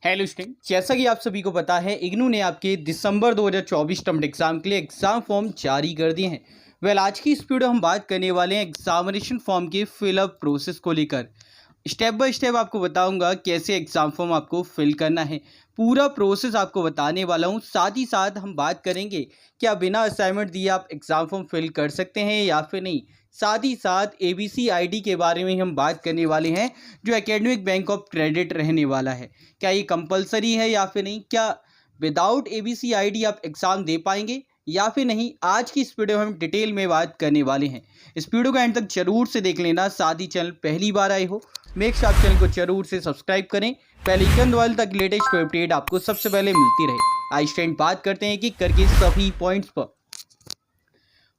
Hello student, जैसा कि आप सभी को पता है इग्नू ने आपके दिसंबर 2024 टर्म एग्जाम के लिए एग्जाम फॉर्म जारी कर दिए हैं। आज की इस वीडियो हम बात करने वाले हैं एग्जामिनेशन फॉर्म के फिलअप प्रोसेस को लेकर। स्टेप बाय स्टेप आपको बताऊंगा कैसे एग्जाम फॉर्म आपको फिल करना है, पूरा प्रोसेस आपको बताने वाला हूं। साथ ही साथ हम बात करेंगे क्या बिना असाइनमेंट दिए आप एग्जाम फॉर्म फिल कर सकते हैं या फिर नहीं। साथ ही साथ एबीसी आईडी के बारे में हम बात करने वाले हैं, जो एकेडमिक बैंक ऑफ क्रेडिट रहने वाला है। क्या ये कंपलसरी है या फिर नहीं, क्या विदाउट एबीसी आईडी आप एग्ज़ाम दे पाएंगे या फिर नहीं। आज की इस वीडियो में हम डिटेल में बात करने वाले हैं। इस वीडियो को एंड तक जरूर से देख लेना। साथ ही चैनल पहली बार आए हो, मेक श्योर आप चैनल को जरूर से सब्सक्राइब करें, पहले आइकन दबाएं ताकि लेटेस्ट अपडेट आपको सबसे पहले मिलती रहे। आज स्टूडेंट बात करते हैं कि करके सभी पॉइंट्स पर।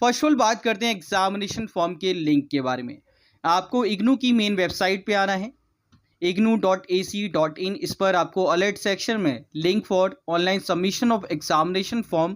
फर्स्ट ऑफ ऑल बात करते हैं एग्जामिनेशन फॉर्म के लिंक के बारे में। आपको इग्नू की मेन वेबसाइट पे आना है, ignu.ac.in। इस पर आपको अलर्ट सेक्शन में link for online submission of examination form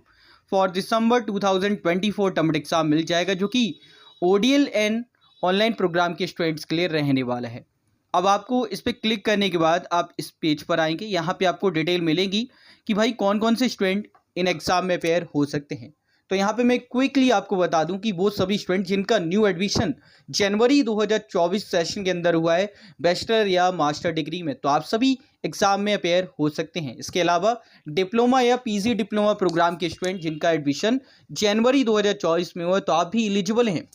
for December 2024 term exam मिल जाएगा, जो कि ODL एंड ऑनलाइन प्रोग्राम के स्टूडेंट्स के लिए रहने वाला है। अब आपको इस पर क्लिक करने के बाद आप इस पेज पर आएंगे। यहाँ पे आपको डिटेल मिलेगी कि भाई कौन कौन से स्टूडेंट इन एग्ज़ाम में अपेयर हो सकते हैं। तो यहाँ पे मैं क्विकली आपको बता दूं कि वो सभी स्टूडेंट जिनका न्यू एडमिशन जनवरी 2024 सेशन के अंदर हुआ है बैचलर या मास्टर डिग्री में, तो आप सभी एग्ज़ाम में अपेयर हो सकते हैं। इसके अलावा डिप्लोमा या पीजी डिप्लोमा प्रोग्राम के स्टूडेंट जिनका एडमिशन जनवरी 2024 में हुआ, तो आप भी एलिजिबल हैं।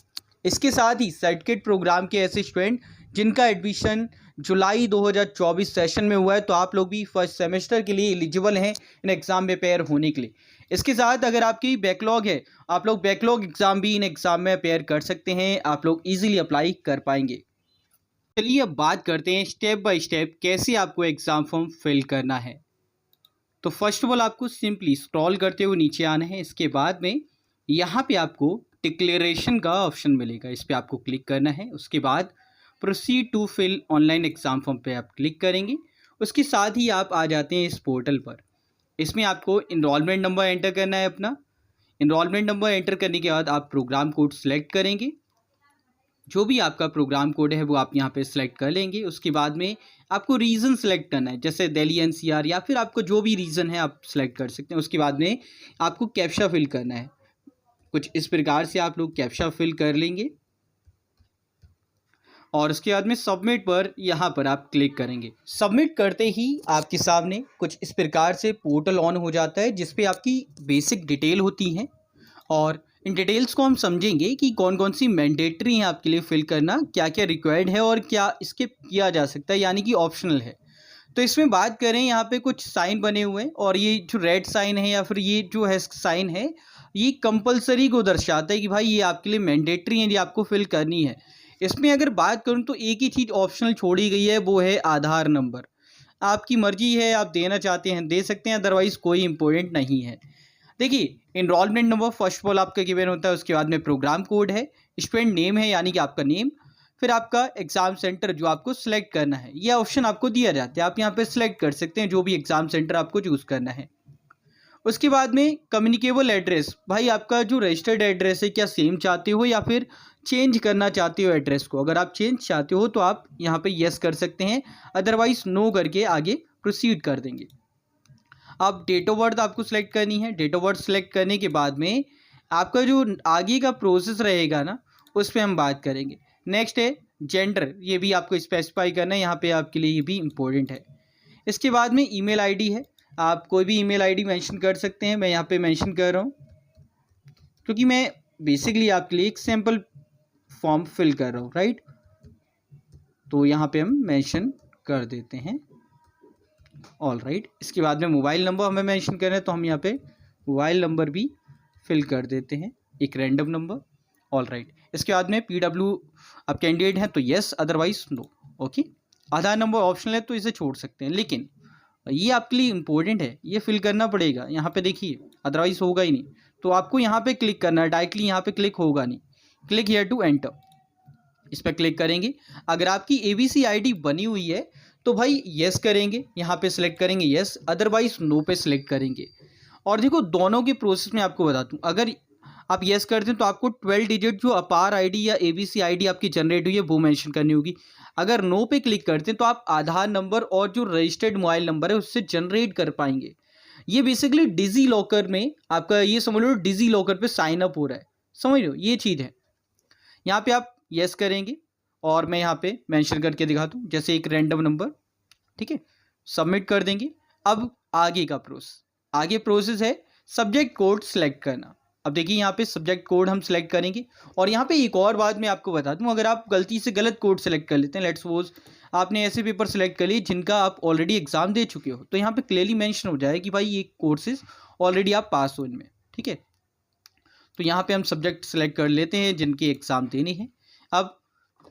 इसके साथ ही सर्टिफिकेट प्रोग्राम के ऐसे स्टूडेंट जिनका एडमिशन जुलाई 2024 सेशन में हुआ है, तो आप लोग भी फर्स्ट सेमेस्टर के लिए एलिजिबल हैं इन एग्ज़ाम में अपेयर होने के लिए। इसके साथ अगर आपकी बैकलॉग है, आप लोग बैकलॉग एग्ज़ाम भी इन एग्ज़ाम में अपेयर कर सकते हैं, आप लोग इजीली अप्लाई कर पाएंगे। चलिए अब बात करते हैं स्टेप बाय स्टेप कैसे आपको एग्ज़ाम फॉर्म फिल करना है। तो फर्स्ट ऑफ ऑल आपको सिंपली स्क्रॉल करते हुए नीचे आना है। इसके बाद में यहाँ पे आपको डिक्लेरेशन का ऑप्शन मिलेगा, इस पर आपको क्लिक करना है। उसके बाद proceed to fill online exam form पे आप क्लिक करेंगे। उसके साथ ही आप आ जाते हैं इस पोर्टल पर। इसमें आपको इनरोलमेंट नंबर एंटर करना है अपना। इनरोलमेंट नंबर एंटर करने के बाद आप प्रोग्राम कोड सेलेक्ट करेंगे। जो भी आपका प्रोग्राम कोड है वो आप यहाँ पे सिलेक्ट कर लेंगे। उसके बाद में आपको रीज़न सेलेक्ट करना है, जैसे दिल्ली NCR या फिर आपको जो भी रीज़न है आप सेलेक्ट कर सकते हैं। उसके बाद में आपको कैप्चा फिल करना है। कुछ इस प्रकार से आप लोग कैप्चा फिल कर लेंगे और उसके बाद में सबमिट पर यहाँ पर आप क्लिक करेंगे। सबमिट करते ही आपके सामने कुछ इस प्रकार से पोर्टल ऑन हो जाता है, जिस पे आपकी बेसिक डिटेल होती हैं और इन डिटेल्स को हम समझेंगे कि कौन कौन सी मैंडेटरी है आपके लिए फिल करना, क्या क्या रिक्वायर्ड है और क्या स्किप किया जा सकता है, यानी कि ऑप्शनल है। तो इसमें बात करें, यहाँ पे कुछ साइन बने हुए हैं और ये जो रेड साइन है या फिर ये जो है साइन है, ये कंपलसरी को दर्शाता है कि भाई ये आपके लिए मैंडेटरी है, ये आपको फिल करनी है। इसमें अगर बात करूं तो एक ही चीज़ ऑप्शनल छोड़ी गई है, वो है आधार नंबर। आपकी मर्जी है, आप देना चाहते हैं दे सकते हैं, अदरवाइज़ कोई इंपॉर्टेंट नहीं है। देखिए, enrolment number first of all आपका गिवन होता है। उसके बाद में प्रोग्राम कोड है, स्टूडेंट नेम है यानी कि आपका नेम, फिर आपका एग्ज़ाम सेंटर जो आपको सिलेक्ट करना है। ये ऑप्शन आपको दिया जाता है, आप यहाँ पर सिलेक्ट कर सकते हैं जो भी एग्ज़ाम सेंटर आपको चूज़ करना है। उसके बाद में कम्युनिकेबल एड्रेस, भाई आपका जो रजिस्टर्ड एड्रेस है क्या सेम चाहते हो या फिर चेंज करना चाहते हो एड्रेस को। अगर आप चेंज चाहते हो तो आप यहाँ पे यस कर सकते हैं, अदरवाइज नो करके आगे प्रोसीड कर देंगे। अब डेट ऑफ बर्थ आपको सिलेक्ट करनी है। डेट ऑफ बर्थ सेलेक्ट करने के बाद में आपका जो आगे का प्रोसेस रहेगा ना, उस पर हम बात करेंगे। नेक्स्ट है जेंडर, ये भी आपको स्पेसिफाई करना है, यहाँ पे आपके लिए ये भी इम्पोर्टेंट है। इसके बाद में ईमेल आईडी है, आप कोई भी ईमेल आईडी मेंशन कर सकते हैं। मैं यहाँ पे मेंशन कर रहा हूँ क्योंकि मैं बेसिकली आपके लिए एक सैम्पल फॉर्म फिल कर रहा हूँ, राइट। तो यहाँ पे हम मेंशन कर देते हैं, ऑल राइट। इसके बाद में मोबाइल नंबर हमें मेंशन करना है, तो हम यहाँ पे मोबाइल नंबर भी फिल कर देते हैं, एक रैंडम नंबर, ऑल राइट। इसके बाद में PW आप कैंडिडेट हैं तो येस, अदरवाइज नो, ओके। आधार नंबर ऑप्शनल है तो इसे छोड़ सकते हैं, लेकिन ये आपके लिए इम्पोर्टेंट है, ये फिल करना पड़ेगा। यहाँ पे देखिए, अदरवाइज होगा ही नहीं। तो आपको यहाँ पे क्लिक करना है, डायरेक्टली यहाँ पे क्लिक होगा नहीं। क्लिक हियर टू एंटर, इस पर क्लिक करेंगे। अगर आपकी ABC आईडी बनी हुई है तो भाई यस करेंगे, यहाँ पे सिलेक्ट करेंगे यस, अदरवाइज नो पे सिलेक्ट करेंगे। और देखो, दोनों के प्रोसेस में आपको बता दूँ, अगर आप येस करते हैं तो आपको 12 डिजिट जो अपार आईडी या एबीसी आईडी आपकी जनरेट हुई है वो मेंशन करनी होगी। अगर नो पे क्लिक करते हैं तो आप आधार नंबर और जो रजिस्टर्ड मोबाइल नंबर है उससे जनरेट कर पाएंगे। ये बेसिकली डिजी लॉकर में आपका, ये समझ लो डिजी लॉकर पे साइन अप हो रहा है, समझ लो ये चीज़ है। यहाँ पे आप येस करेंगे और मैं यहाँ पे मेंशन करके दिखाता हूँ, जैसे एक रैंडम नंबर, ठीक है, सबमिट कर देंगे। अब आगे का आगे प्रोसेस है सब्जेक्ट कोड सेलेक्ट करना। अब देखिए यहाँ पे सब्जेक्ट कोड हम सेलेक्ट करेंगे और यहाँ पे एक और बात मैं आपको बता दूँ, अगर आप गलती से गलत कोड सेलेक्ट कर लेते हैं, लेट्स सपोज आपने ऐसे पेपर सेलेक्ट कर लिए जिनका आप ऑलरेडी एग्जाम दे चुके हो, तो यहाँ पे क्लियरली मेंशन हो जाए कि भाई ये कोर्सेज ऑलरेडी आप पास हो इनमें, ठीक है। तो यहाँ पे हम सब्जेक्ट सेलेक्ट कर लेते हैं जिनकी एग्ज़ाम देनी है। अब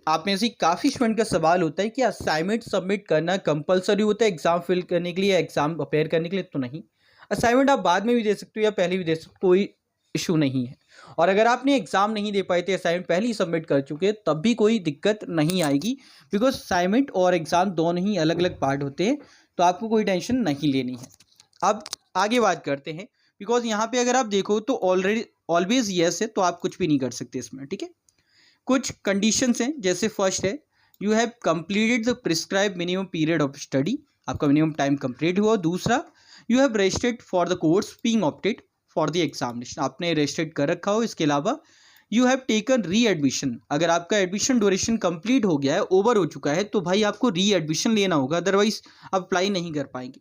आप में से काफ़ी स्टूडेंट का सवाल होता है कि असाइनमेंट सबमिट करना कंपलसरी होता है एग्ज़ाम फिल करने के लिए या एग्ज़ाम अपेयर करने के लिए, तो नहीं, असाइनमेंट आप बाद में भी दे सकते हो या पहले भी दे सकते हो, कोई इशू नहीं है। और अगर आपने एग्ज़ाम नहीं दे पाए थे, असाइनमेंट पहले ही सबमिट कर चुके हैं, तब भी कोई दिक्कत नहीं आएगी, बिकॉज असाइनमेंट और एग्ज़ाम दोनों ही अलग अलग पार्ट होते हैं, तो आपको कोई टेंशन नहीं लेनी है। अब आगे बात करते हैं, बिकॉज यहाँ पे अगर आप देखो तो ऑलरेडी ऑलवेज येस है, तो आप कुछ भी नहीं कर सकते इसमें, ठीक है। कुछ कंडीशंस हैं, जैसे फर्स्ट है you have completed the prescribe minimum period of study, आपका मिनिमम टाइम कंप्लीट हुआ। दूसरा, you have registered for the course being opted for the examination, आपने रजिस्टर्ड कर रखा हो। इसके अलावा यू हैव टेकन री एडमिशन, अगर आपका एडमिशन ड्यूरेशन कंप्लीट हो गया है, ओवर हो चुका है, तो भाई आपको री एडमिशन लेना होगा, अदरवाइज आप अप्लाई नहीं कर पाएंगे।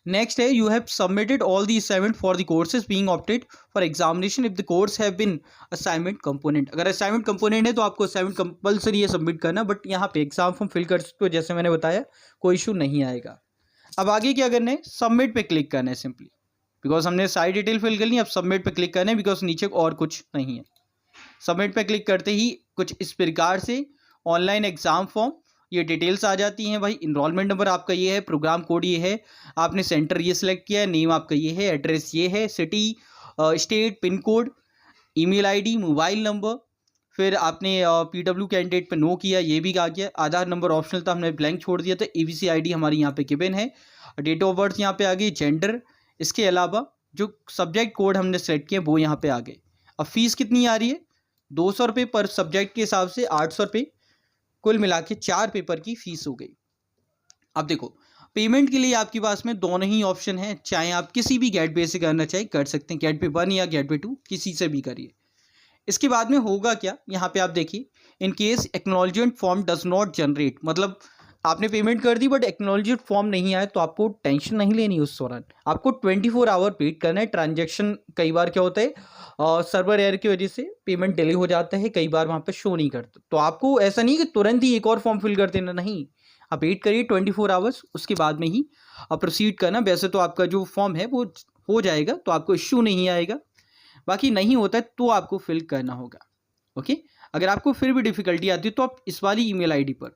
नेक्स्ट है you have submitted all the assignment for the courses being opted for examination if the course have been assignment component, अगर असाइनमेंट कंपोनेंट है तो आपको असाइनमेंट कंपलसरी है सबमिट करना, बट यहाँ पे एग्जाम फॉर्म फिल कर सकते हो, जैसे मैंने बताया कोई इशू नहीं आएगा। अब आगे क्या करना है, सबमिट पे क्लिक करना है सिंपली, बिकॉज हमने सारी डिटेल फिल कर ली। अब सबमिट पे क्लिक करना है, बिकॉज नीचे और कुछ नहीं है। सबमिट पे क्लिक करते ही कुछ इस प्रकार से ऑनलाइन एग्जाम फॉर्म ये डिटेल्स आ जाती हैं। भाई इनरोलमेंट नंबर आपका ये है, प्रोग्राम कोड ये है, आपने सेंटर ये सिलेक्ट किया है, नेम आपका ये है, एड्रेस ये है, city state pin code, email ID, mobile number, फिर आपने पीडब्ल्यू कैंडिडेट पे नो किया, ये भी आ गया। आधार नंबर ऑप्शनल था, हमने ब्लैंक छोड़ दिया था। एबीसी आईडी हमारी यहाँ पे गिवन है, डेट ऑफ बर्थ यहाँ पे आ गई, जेंडर, इसके अलावा जो सब्जेक्ट कोड हमने सेलेक्ट किया वो यहाँ पे आ गए। अब फीस कितनी आ रही है, 200 रुपये पर सब्जेक्ट के हिसाब से 800 रुपये, कुल मिला के 4 पेपर की फीस हो गई। अब देखो पेमेंट के लिए आपके पास में दोनों ही ऑप्शन हैं, चाहे आप किसी भी गेटवे से करना चाहे कर सकते हैं, गेटवे 1 या गेटवे 2 किसी से भी करिए। इसके बाद में होगा क्या, यहाँ पे आप देखिए, in case acknowledgement form does not generate, मतलब आपने पेमेंट कर दी बट एक्नॉलेजमेंट फॉर्म नहीं आया, तो आपको टेंशन नहीं लेनी उस दौरान, आपको 24 आवर वेट करना है। ट्रांजैक्शन कई बार क्या होता है सर्वर एरर की वजह से पेमेंट डिले हो जाता है, कई बार वहाँ पे शो नहीं करता, तो आपको ऐसा नहीं कि तुरंत ही एक और फॉर्म फिल कर देना, नहीं, आप वेट करिए 24 आवर्स, उसके बाद में ही प्रोसीड करना। वैसे तो आपका जो फॉर्म है वो हो जाएगा, तो आपको इश्यू नहीं आएगा, बाकी नहीं होता है तो आपको फिल करना होगा। ओके, अगर आपको फिर भी डिफिकल्टी आती है तो आप इस वाली ईमेल आईडी पर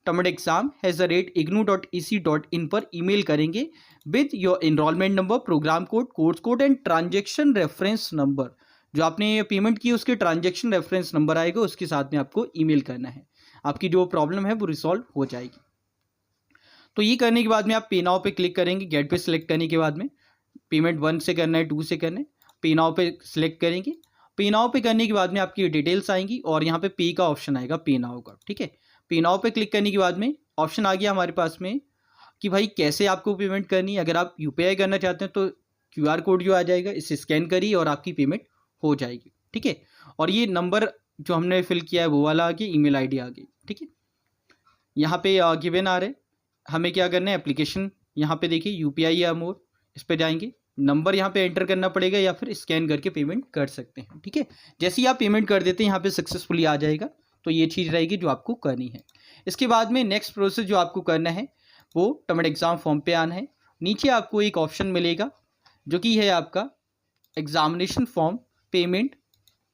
tamilexam@ignou.ac.in पर ईमेल करेंगे with your enrolment number, programme code, course code and transaction reference number, जो आपने पेमेंट की उसके ट्रांजैक्शन रेफरेंस नंबर आएगा, उसके साथ में आपको ईमेल करना है। आपकी जो प्रॉब्लम है वो रिसॉल्व हो जाएगी। तो ये करने के बाद में आप पे नाउ पे क्लिक करेंगे, गेट पे सिलेक्ट करने के बाद में पेमेंट 1 से करना है, 2 से करना है, पे नाउ पे सिलेक्ट करेंगे। पे नाउ पे करने के बाद में आपकी डिटेल्स आएंगी और यहाँ पे पे का ऑप्शन आएगा, पे नाउ का, ठीक है। पे नाउ पे क्लिक करने के बाद में ऑप्शन आ गया हमारे पास में कि भाई कैसे आपको पेमेंट करनी है। अगर आप यूपीआई करना चाहते हैं तो क्यूआर कोड जो आ जाएगा इसे स्कैन करिए और आपकी पेमेंट हो जाएगी, ठीक है। और ये नंबर जो हमने फिल किया है वो वाला आ गया, ईमेल आईडी आ गई, ठीक है। यहाँ पे गिवन आ रहे, हमें क्या करना है, एप्लीकेशन यहाँ पे देखिए यूपीआई या मोर, इस पर जाएंगे, नंबर यहाँ पे एंटर करना पड़ेगा या फिर स्कैन करके पेमेंट कर सकते हैं, ठीक है। जैसे ही आप पेमेंट कर देते हैं यहाँ पे सक्सेसफुली आ जाएगा, तो ये चीज़ रहेगी जो आपको करनी है। इसके बाद में नेक्स्ट प्रोसेस जो आपको करना है वो टमेट एग्ज़ाम फॉर्म पे आना है। नीचे आपको एक ऑप्शन मिलेगा जो कि है आपका examination form payment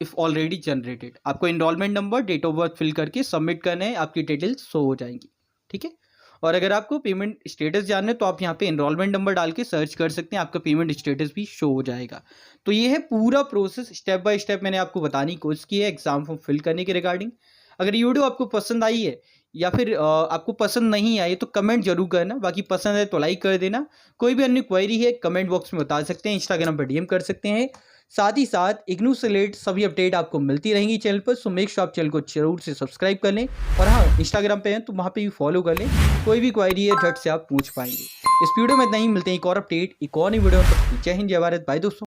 if already generated. आपको enrollment number, date of birth fill करके सबमिट करना है, आपकी डिटेल्स शो हो जाएंगी, ठीक है। और अगर आपको पेमेंट स्टेटस जानना है तो आप यहाँ पे इनरोलमेंट नंबर डाल के सर्च कर सकते हैं, आपका पेमेंट स्टेटस भी शो हो जाएगा। तो ये है पूरा प्रोसेस, स्टेप बाय स्टेप मैंने आपको बताने की कोशिश की है एग्जाम फॉर्म फिल करने के रिगार्डिंग। अगर ये वीडियो आपको पसंद आई है या फिर आपको पसंद नहीं आई तो कमेंट जरूर करना, बाकी पसंद है तो लाइक कर देना। कोई भी अन्य क्वेरी है कमेंट बॉक्स में बता सकते हैं, इंस्टाग्राम पर डीएम कर सकते हैं। साथ ही साथ इग्नू से रिलेटेड सभी अपडेट आपको मिलती रहेंगी चैनल पर। सो मेक श्योर आप चैनल को जरूर से सब्सक्राइब कर लें, और हाँ, इंस्टाग्राम पे हैं तो वहाँ पे भी फॉलो कर लें। कोई भी क्वायरी है झट से आप पूछ पाएंगे। इस वीडियो में इतना ही, मिलते हैं एक और अपडेट एक और नई वीडियो में। जय हिंद, जय भारत, बाय दोस्तों।